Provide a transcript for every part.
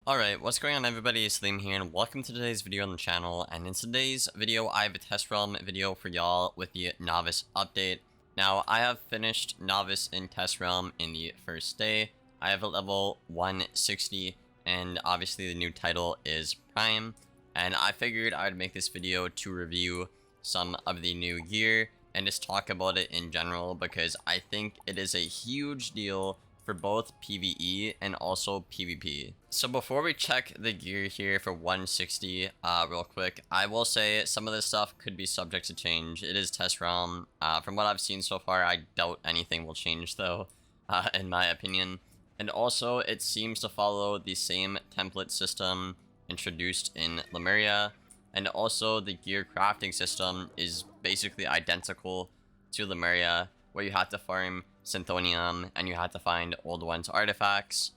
Alright, what's going on everybody, it's Liam here and welcome to today's video on the channel, and in today's video I have a test realm video for y'all with the Novice update. Now, I have finished Novice in test realm in the first day. I have a level 160 and obviously the new title is Prime, and I figured I would make this video to review some of the new gear and just talk about it in general because I think it is a huge deal for both PvE and also PvP. So before we check the gear here for 160 real quick, I will say some of this stuff could be subject to change. It is test realm. From what I've seen so far, I doubt anything will change though, in my opinion. And also, it seems to follow the same template system introduced in Lemuria, and also the gear crafting system is basically identical to Lemuria, where you have to farm Synthonium and you have to find Old Ones artifacts.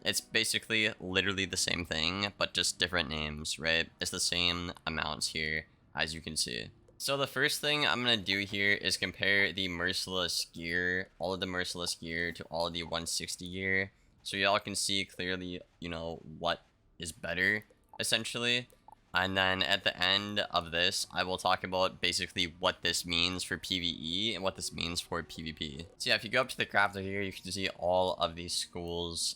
It's basically literally the same thing, but just different names, right? It's the same amounts here, as you can see. So the first thing I'm gonna do here is compare the Merciless gear, all of the Merciless gear, to all of the 160 gear, so y'all can see clearly, you know, what is better, essentially. And then at the end of this, I will talk about basically what this means for PvE and what this means for PvP. So yeah, if you go up to the crafter here, you can see all of these schools,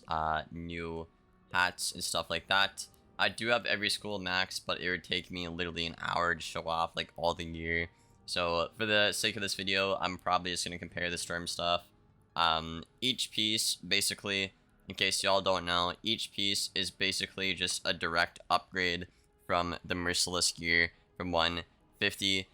new hats and stuff like that. I do have every school maxed, but it would take me literally an hour to show off like all the gear. So for the sake of this video, I'm probably just going to compare the Storm stuff. Each piece, basically, in case y'all don't know, each piece is basically just a direct upgrade from the Merciless gear from 150.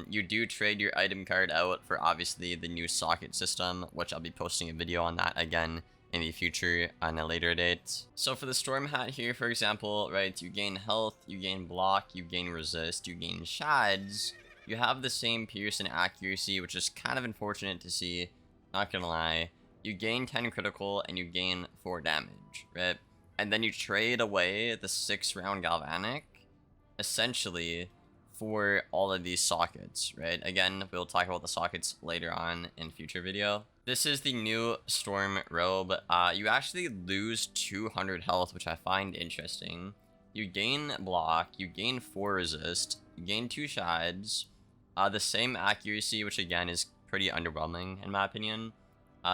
You do trade your item card out for obviously the new socket system, which I'll be posting a video on that again in the future on a later date. So for the Storm hat here, for example, right, you gain health, you gain block, you gain resist, you gain shads. You have the same pierce and accuracy, which is kind of unfortunate to see, not gonna lie. You gain 10 critical and you gain 4 damage, right? And then you trade away the 6-round Galvanic, essentially, for all of these sockets, right? Again, we'll talk about the sockets later on in future video. This is the new Storm robe. You actually lose 200 health, which I find interesting. You gain block, you gain 4 resist, you gain 2 shads, the same accuracy, which again is pretty underwhelming in my opinion.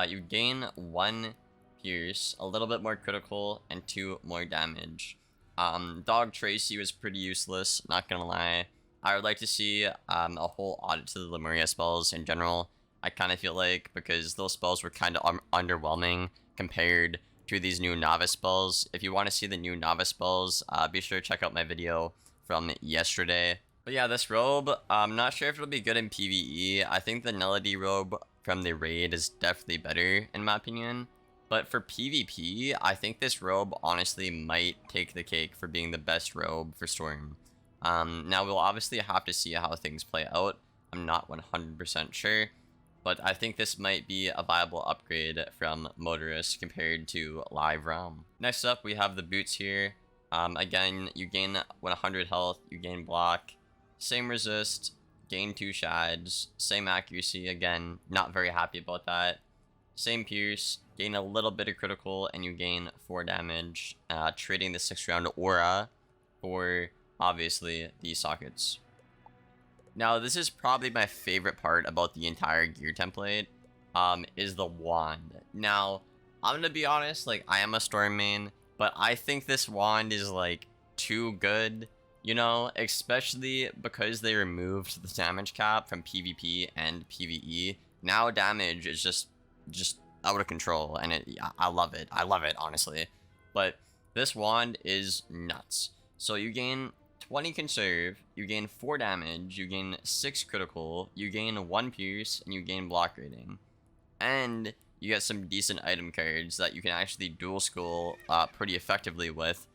You gain 1 pierce, a little bit more critical, and 2 more damage. Dog Tracy was pretty useless, not gonna lie. I would like to see a whole audit to the Lemuria spells in general. I kind of feel like, because those spells were kind of underwhelming compared to these new Novice spells. If you want to see the new Novice spells, be sure to check out my video from yesterday. But yeah, this robe, I'm not sure if it'll be good in PvE. I think the Nullity robe from the raid is definitely better, in my opinion. But for PvP, I think this robe honestly might take the cake for being the best robe for Storm. Now we'll obviously have to see how things play out. I'm not 100% sure, but I think this might be a viable upgrade from Motorist compared to Live Realm. Next up, we have the boots here. Again, you gain 100 health, you gain block, same resist, gain 2 shads, same accuracy. Again, not very happy about that. Same pierce, gain a little bit of critical, and you gain 4 damage, trading the 6-round aura for, obviously, the sockets. Now, this is probably my favorite part about the entire gear template, is the wand. Now, I'm gonna be honest, like, I am a Storm main, but I think this wand is, like, too good, you know, especially because they removed the damage cap from PvP and PvE. Now damage is just out of control, and I love it. I love it, honestly. But this wand is nuts. So you gain 20 conserve, you gain 4 damage, you gain 6 critical, you gain 1 pierce, and you gain block rating. And you get some decent item cards that you can actually dual skill pretty effectively with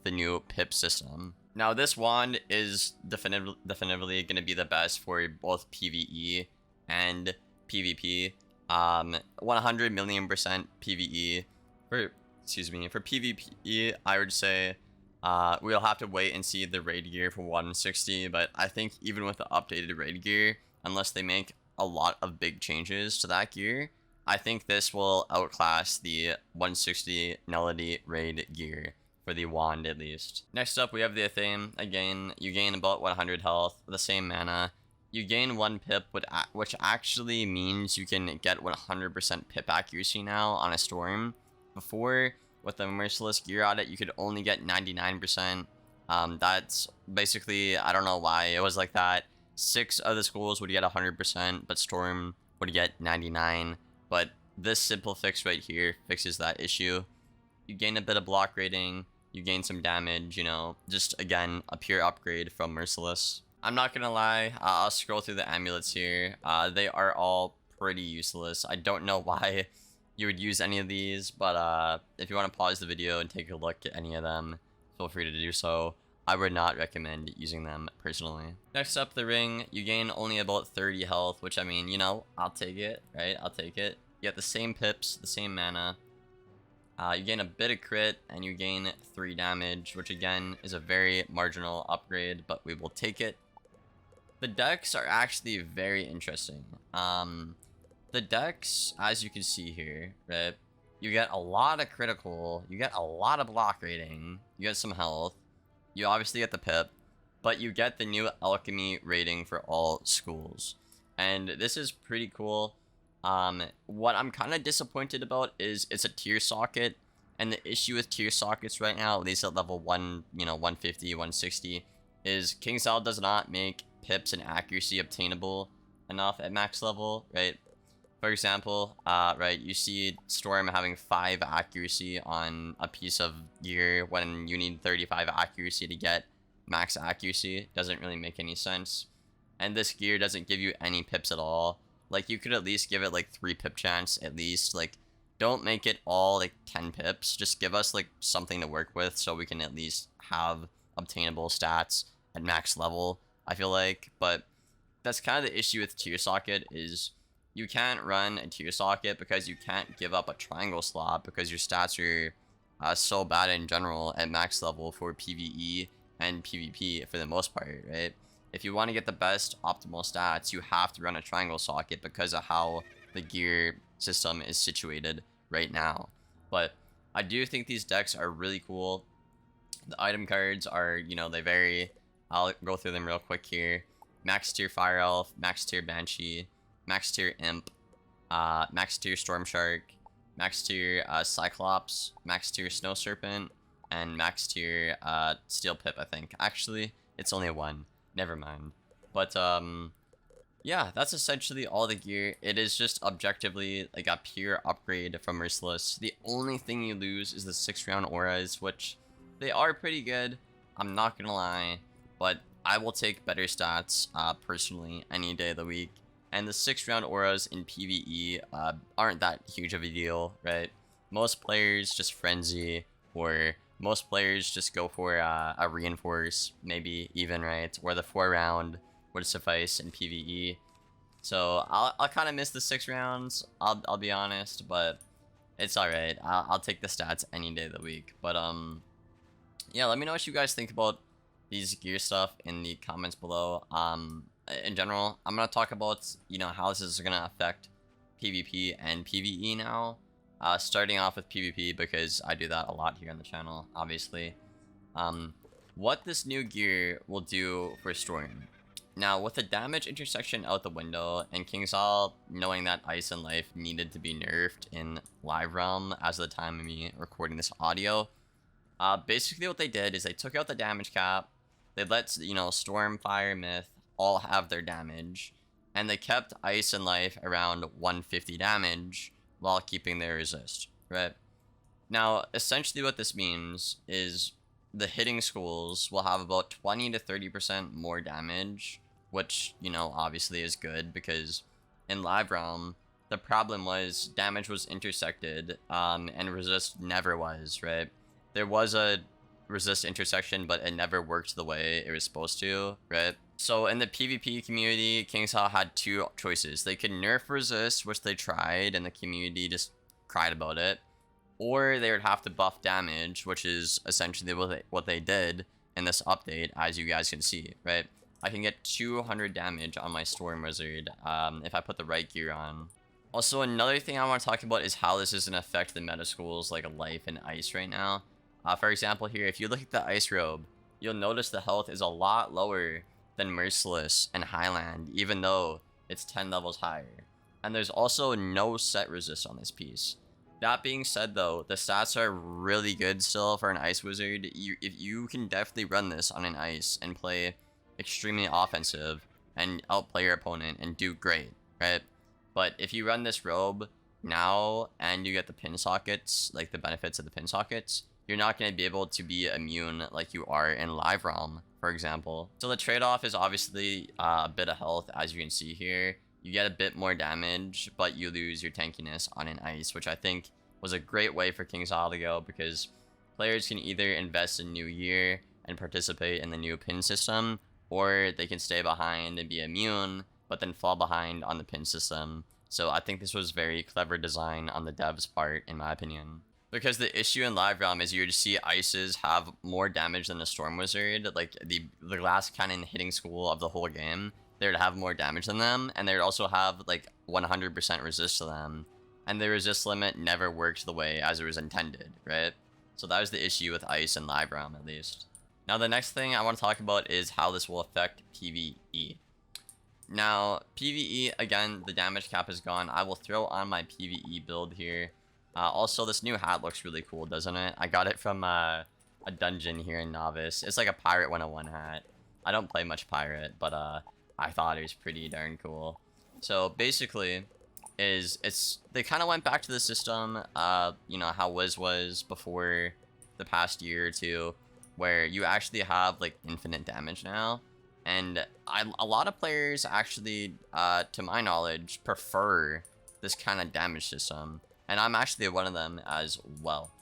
the new pip system. Now this wand is definitively going to be the best for both PvE and PvP. 100 million% PvE. For PvP, I would say we'll have to wait and see the raid gear for 160, but I think even with the updated raid gear, unless they make a lot of big changes to that gear, I think this will outclass the 160 Nullity raid gear for the wand at least. Next up, we have the Athame. Again, you gain about 100 health with the same mana. You gain 1 pip, which actually means you can get 100% pip accuracy now on a Storm. Before, with the Merciless gear on it, you could only get 99%. That's basically, I don't know why it was like that. 6 other schools would get 100%, but Storm would get 99. But this simple fix right here fixes that issue. You gain a bit of block rating, you gain some damage, you know, just again, a pure upgrade from Merciless. I'm not gonna lie, I'll scroll through the amulets here. They are all pretty useless. I don't know why you would use any of these, but if you want to pause the video and take a look at any of them, feel free to do so. I would not recommend using them personally. Next up, the ring. You gain only about 30 health, which I mean, you know, I'll take it, right? I'll take it. You get the same pips, the same mana. You gain a bit of crit, and you gain 3 damage, which again is a very marginal upgrade, but we will take it. The decks are actually very interesting. The decks, as you can see here, right? You get a lot of critical, you get a lot of block rating, you get some health, you obviously get the pip, but you get the new alchemy rating for all schools. And this is pretty cool. What I'm kind of disappointed about is it's a tier socket, and the issue with tier sockets right now, at least at level 1, you know, 150, 160, is King Zal does not make pips and accuracy obtainable enough at max level, right? For example, right, you see Storm having 5 accuracy on a piece of gear when you need 35 accuracy to get max accuracy. Doesn't really make any sense. And this gear doesn't give you any pips at all. Like, you could at least give it like 3 pip chance at least. Like, don't make it all like 10 pips. Just give us like something to work with so we can at least have obtainable stats at max level, I feel like. But that's kind of the issue with tier socket, is you can't run a tier socket because you can't give up a triangle slot because your stats are so bad in general at max level for PvE and PvP for the most part, right? If you want to get the best optimal stats, you have to run a triangle socket because of how the gear system is situated right now. But I do think these decks are really cool. The item cards are, you know, they vary. I'll go through them real quick here. Max tier Fire Elf, max tier Banshee, max tier Imp, max tier Storm Shark, max tier Cyclops, max tier Snow Serpent, and max tier Steel Pip, I think. Actually, it's only 1. Never mind. But, yeah, that's essentially all the gear. It is just objectively like a pure upgrade from Merciless. The only thing you lose is the 6-round auras, which they are pretty good. I'm not gonna lie, but I will take better stats, personally, any day of the week. And the 6-round auras in PvE aren't that huge of a deal, right? Most players just frenzy, or most players just go for a reinforce, maybe even, right? Or the 4-round would suffice in PvE. So I'll kind of miss the 6 rounds, I'll be honest, but it's alright. I'll take the stats any day of the week. But yeah, let me know what you guys think about these gear stuff in the comments below. In general, I'm gonna talk about, you know, how this is gonna affect PvP and PvE now. Starting off with PvP, because I do that a lot here on the channel, obviously. What this new gear will do for Storm. Now, with the damage intersection out the window, and King Zal knowing that Ice and Life needed to be nerfed in Live Realm as of the time of me recording this audio, basically what they did is they took out the damage cap, they let, you know, Storm, Fire, Myth all have their damage, and they kept Ice and Life around 150 damage, while keeping their resist, right? Now, essentially what this means is the hitting schools will have about 20 to 30% more damage, which, you know, obviously is good, because in Live Realm, the problem was damage was intersected, and resist never was, right? There was a resist intersection, but it never worked the way it was supposed to, right? So in the PvP community, King Zal had 2 choices. They could nerf resist, which they tried, and the community just cried about it. Or they would have to buff damage, which is essentially what they did in this update, as you guys can see, right? I can get 200 damage on my Storm Wizard if I put the right gear on. Also, another thing I want to talk about is how this is going to affect the meta schools like Life and Ice right now. For example here, if you look at the Ice Robe, you'll notice the health is a lot lower than Merciless and Highland, even though it's 10 levels higher. And there's also no set resist on this piece. That being said though, the stats are really good still for an Ice Wizard. If you can definitely run this on an Ice and play extremely offensive and outplay your opponent and do great, right? But if you run this robe now and you get the pin sockets, like the benefits of the pin sockets, you're not going to be able to be immune like you are in Live Realm, for example. So the trade-off is obviously a bit of health, as you can see here. You get a bit more damage, but you lose your tankiness on an Ice, which I think was a great way for KingsIsle to go, because players can either invest in New Year and participate in the new pin system, or they can stay behind and be immune, but then fall behind on the pin system. So I think this was very clever design on the devs' part, in my opinion. Because the issue in Live Realm is you would see Ices have more damage than the Storm Wizard, like the last cannon hitting school of the whole game. They would have more damage than them, and they would also have like 100% resist to them. And the resist limit never worked the way as it was intended, right? So that was the issue with Ice and Live Realm, at least. Now the next thing I want to talk about is how this will affect PvE. Now, PvE, again, the damage cap is gone. I will throw on my PvE build here. Also, this new hat looks really cool, doesn't it? I got it from a dungeon here in Novus. It's like a Pirate 101 hat. I don't play much Pirate, but I thought it was pretty darn cool. So basically, they kind of went back to the system, you know, how Wiz was before the past year or two, where you actually have like infinite damage now. And a lot of players actually, to my knowledge, prefer this kind of damage system. And I'm actually one of them as well.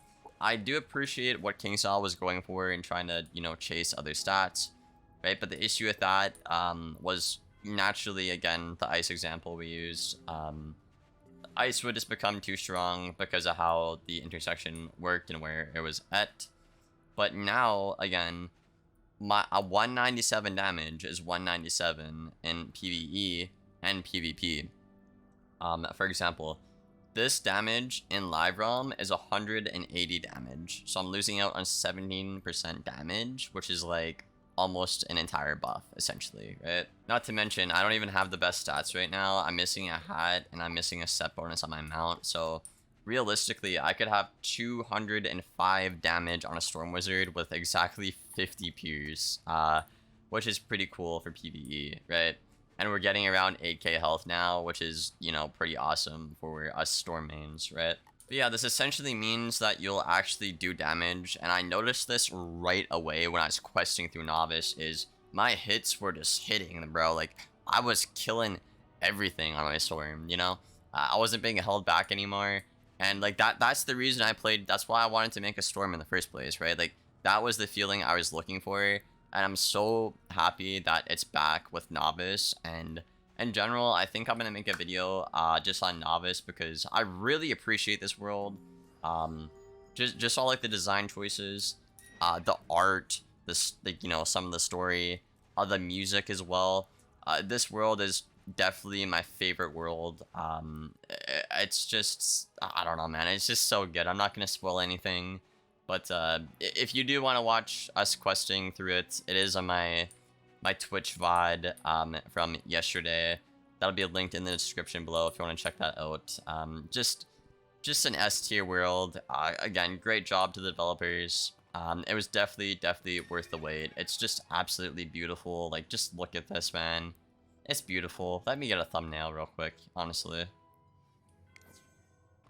I do appreciate what KingsIsle was going for and trying to, you know, chase other stats, right? But the issue with that was naturally, again, the Ice example we used. Ice would just become too strong because of how the intersection worked and where it was at. But now, again, a 197 damage is 197 in PvE and PvP. For example, this damage in Live Realm is 180 damage, so I'm losing out on 17% damage, which is like almost an entire buff, essentially, right? Not to mention, I don't even have the best stats right now. I'm missing a hat, and I'm missing a set bonus on my mount, so realistically, I could have 205 damage on a Storm Wizard with exactly 50 Pierce, which is pretty cool for PvE, right? And we're getting around 8k health now, which is, you know, pretty awesome for us Storm mains, right? But yeah, this essentially means that you'll actually do damage, and I noticed this right away when I was questing through Novus, is my hits were just hitting, bro. Like, I was killing everything on my Storm, you know? I wasn't being held back anymore, and like that's the reason I played. That's why I wanted to make a Storm in the first place, right? Like, that was the feeling I was looking for. And I'm so happy that it's back with Novus, and in general, I think I'm going to make a video just on Novus because I really appreciate this world. Just all like the design choices, the art, you know, some of the story, the music as well. This world is definitely my favorite world. It's just, I don't know, man. It's just so good. I'm not going to spoil anything. But if you do want to watch us questing through it, it is on my Twitch VOD from yesterday. That'll be linked in the description below if you want to check that out. Just an S tier world. Again, great job to the developers. It was definitely worth the wait. It's just absolutely beautiful. Like, just look at this, man. It's beautiful. Let me get a thumbnail real quick, honestly.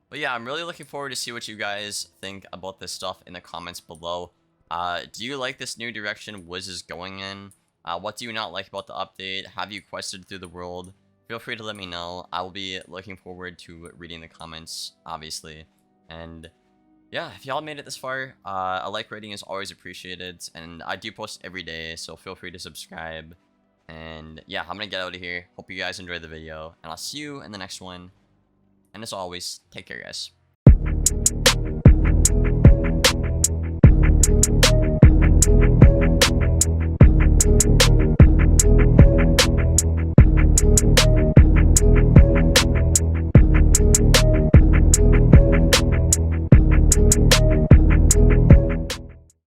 But yeah, I'm really looking forward to see what you guys think about this stuff in the comments below. Do you like this new direction Wiz is going in? What do you not like about the update? Have you quested through the world? Feel free to let me know. I will be looking forward to reading the comments, obviously. And yeah, if y'all made it this far, a like rating is always appreciated. And I do post every day, so feel free to subscribe. And yeah, I'm gonna get out of here. Hope you guys enjoyed the video, and I'll see you in the next one. And as always, take care, guys.